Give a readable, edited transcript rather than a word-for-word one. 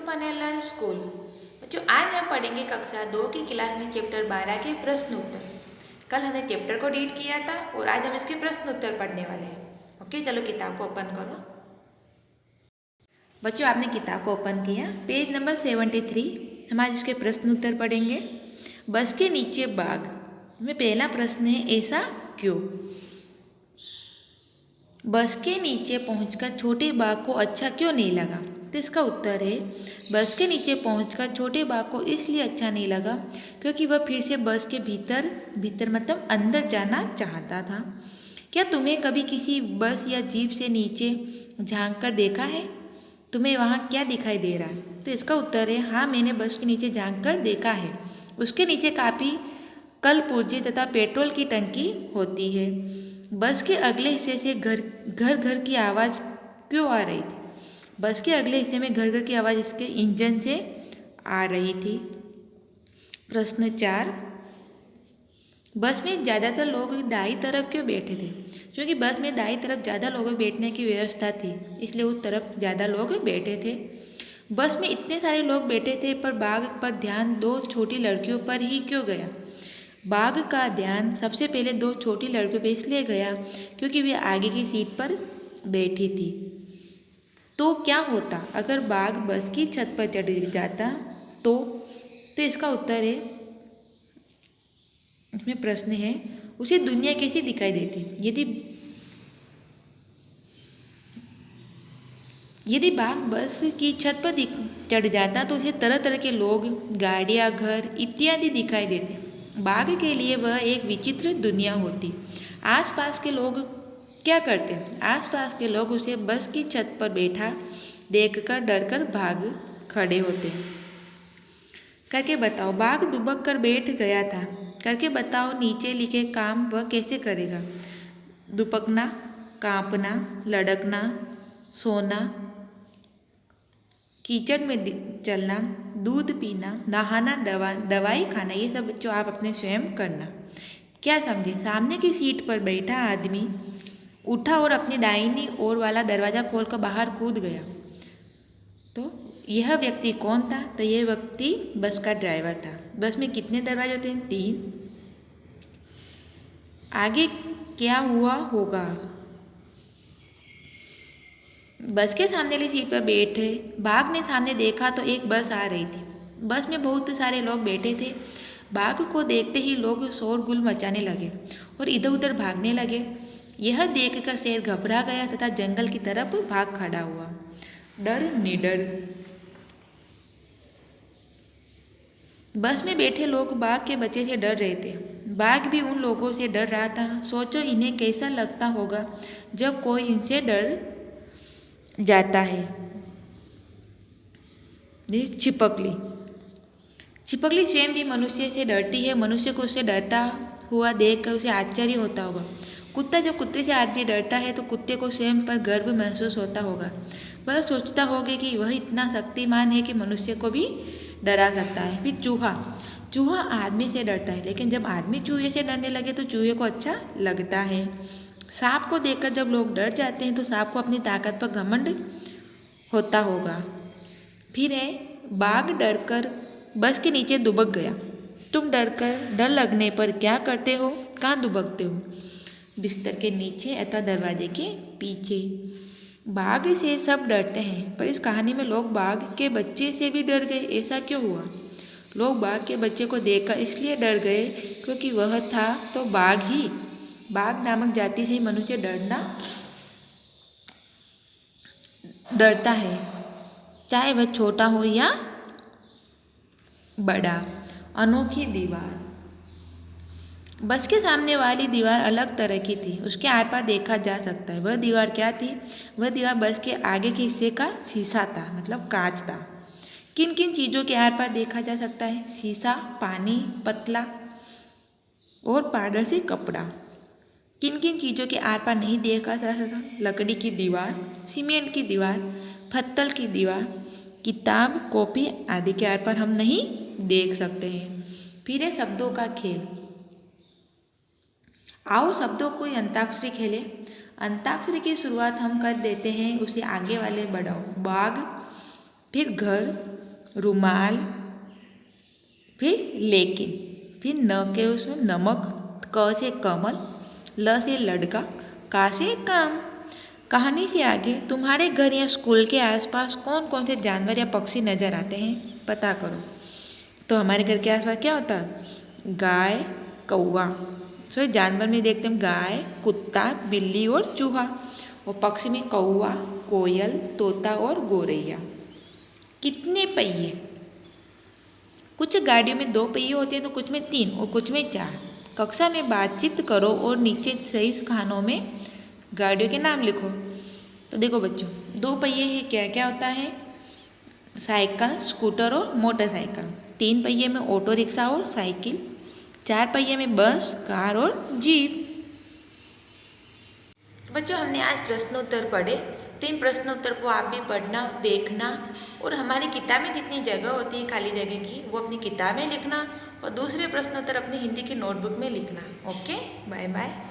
मनेला स्कूल। बच्चों आज हम पढ़ेंगे कक्षा 2 की क्लास में चैप्टर 12 के प्रश्न उत्तर। कल हमने चैप्टर को रीड किया था और आज हम इसके प्रश्न उत्तर पढ़ने वाले हैं। ओके, चलो किताब को ओपन करो। बच्चों आपने किताब को ओपन किया, पेज नंबर 73। हम आज इसके प्रश्न उत्तर पढ़ेंगे। बस के नीचे बाघ में पहला प्रश्न है, ऐसा क्यों? बस के नीचे पहुंचकर छोटे बाघ को अच्छा क्यों नहीं लगा? तो इसका उत्तर है, बस के नीचे पहुंचकर छोटे बाघ को इसलिए अच्छा नहीं लगा क्योंकि वह फिर से बस के भीतर मतलब अंदर जाना चाहता था। क्या तुम्हें कभी किसी बस या जीप से नीचे झांक कर देखा है? तुम्हें वहाँ क्या दिखाई दे रहा है? तो इसका उत्तर है, हाँ मैंने बस के नीचे झांक कर देखा है। उसके नीचे काफ़ी कल पुर्जे तथा पेट्रोल की टंकी होती है। बस के अगले हिस्से से घर घर की आवाज़ क्यों आ रही थी? बस के अगले हिस्से में घर की आवाज़ इसके इंजन से आ रही थी। प्रश्न 4, बस में ज़्यादातर लोग दाईं तरफ क्यों बैठे थे? क्योंकि बस में दाईं तरफ ज़्यादा लोगों बैठने की व्यवस्था थी, इसलिए उस तरफ ज़्यादा लोग बैठे थे। बस में इतने सारे लोग बैठे थे पर बाघ पर ध्यान दो छोटी लड़कियों पर ही क्यों गया? बाघ का ध्यान सबसे पहले दो छोटी लड़कियों पर इसलिए गया क्योंकि वे आगे की सीट पर बैठी थी। तो क्या होता अगर बाघ बस की छत पर चढ़ जाता? तो इसका उत्तर है, इसमें प्रश्न है, उसे दुनिया कैसी दिखाई देती? यदि बाघ बस की छत पर चढ़ जाता तो उसे तरह तरह के लोग, गाड़ियाँ, घर इत्यादि दिखाई देते। बाघ के लिए वह एक विचित्र दुनिया होती। आसपास के लोग क्या करते? आसपास के लोग उसे बस की छत पर बैठा देखकर डरकर भाग खड़े होते। करके बताओ, बाघ दुबक कर बैठ गया था। करके बताओ नीचे लिखे काम वह कैसे करेगा? दुबकना, कांपना, लड़कना, सोना, कीचड़ में चलना, दूध पीना, नहाना, दवाई खाना, ये सब बच्चों आप अपने स्वयं करना। क्या समझे? सामने की सीट पर बैठा आदमी उठा और अपनी दाहिनी ओर वाला दरवाज़ा खोलकर बाहर कूद गया। तो यह व्यक्ति कौन था? तो यह व्यक्ति बस का ड्राइवर था। बस में कितने दरवाजे होते हैं? 3। आगे क्या हुआ होगा? बस के सामने वाली सीट पर बैठे बाघ ने सामने देखा तो एक बस आ रही थी। बस में बहुत सारे लोग बैठे थे। बाघ को देखते ही लोग शोरगुल मचाने लगे और इधर उधर भागने लगे। यह देखकर शेर घबरा गया तथा जंगल की तरफ भाग खड़ा हुआ। डर निडर। बस में बैठे लोग बाघ के बच्चे से डर रहे थे। बाघ भी उन लोगों से डर रहा था। सोचो इन्हें कैसा लगता होगा जब कोई इनसे डर जाता है। छिपकली। छिपकली स्वयं भी मनुष्य से डरती है। मनुष्य को उससे डरता हुआ देखकर उसे आश्चर्य होता होगा। कुत्ता, जब कुत्ते से आदमी डरता है तो कुत्ते को स्वयं पर गर्व महसूस होता होगा। वह सोचता होगा कि वह इतना शक्तिमान है कि मनुष्य को भी डरा सकता है। फिर चूहा। चूहा आदमी से डरता है, लेकिन जब आदमी चूहे से डरने लगे तो चूहे को अच्छा लगता है। सांप को देखकर जब लोग डर जाते हैं तो सांप को अपनी ताकत पर घमंड होता होगा। फिर है बाघ डरकर बस के नीचे दुबक गया। तुम डर लगने पर क्या करते हो? कहाँ दुबकते हो? बिस्तर के नीचे अथवा दरवाजे के पीछे। बाघ से सब डरते हैं, पर इस कहानी में लोग बाघ के बच्चे से भी डर गए। ऐसा क्यों हुआ? लोग बाघ के बच्चे को देखकर इसलिए डर गए क्योंकि वह था तो बाघ ही। बाघ नामक जाति से मनुष्य डरता है, चाहे वह छोटा हो या बड़ा। अनोखी दीवार। बस के सामने वाली दीवार अलग तरह की थी। उसके आर पार देखा जा सकता है। वह दीवार क्या थी? वह दीवार बस के आगे के हिस्से का शीशा था, मतलब कांच था। किन किन चीज़ों के आर पार देखा जा सकता है? शीशा, पानी, पतला और पारदर्शी कपड़ा। किन किन चीज़ों के आर पार नहीं देखा जा सकता? लकड़ी की दीवार, सीमेंट की दीवार, पत्थर की दीवार, किताब, कॉपी आदि के आर पार हम नहीं देख सकते हैं। फिर है शब्दों का खेल। आओ शब्दों को अंताक्षरी खेलें। अंताक्षरी की शुरुआत हम कर देते हैं, उसे आगे वाले बढ़ाओ। बाघ, फिर घर, रुमाल, फिर लेकिन, फिर न के उसमें नमक, क से कमल, ल से लड़का, का से काम। कहानी से आगे तुम्हारे घर या स्कूल के आसपास कौन कौन से जानवर या पक्षी नजर आते हैं पता करो। तो हमारे घर के आसपास क्या होता है? गाय, कौवा। सो जानवर में देखते हैं गाय, कुत्ता, बिल्ली और चूहा। और पक्षी में कौवा, कोयल, तोता और गोरैया। कितने पहिए? कुछ गाड़ियों में 2 पहिए होते हैं तो कुछ में 3 और कुछ में 4। कक्षा में बातचीत करो और नीचे सही खानों में गाड़ियों के नाम लिखो। तो देखो बच्चों, 2 पहिए ही क्या क्या होता है? साइकिल, स्कूटर और मोटरसाइकिल। 3 पहिए में ऑटो रिक्शा और साइकिल। 4 पहिए में बस, कार और जीप। बच्चों, हमने आज प्रश्नोत्तर पढ़े। तो इन प्रश्नोत्तर को आप भी पढ़ना, देखना और हमारी किताब में जितनी जगह होती है खाली जगह की, वो अपनी किताब में लिखना और दूसरे प्रश्नोत्तर अपनी हिंदी की नोटबुक में लिखना। Okay, bye bye.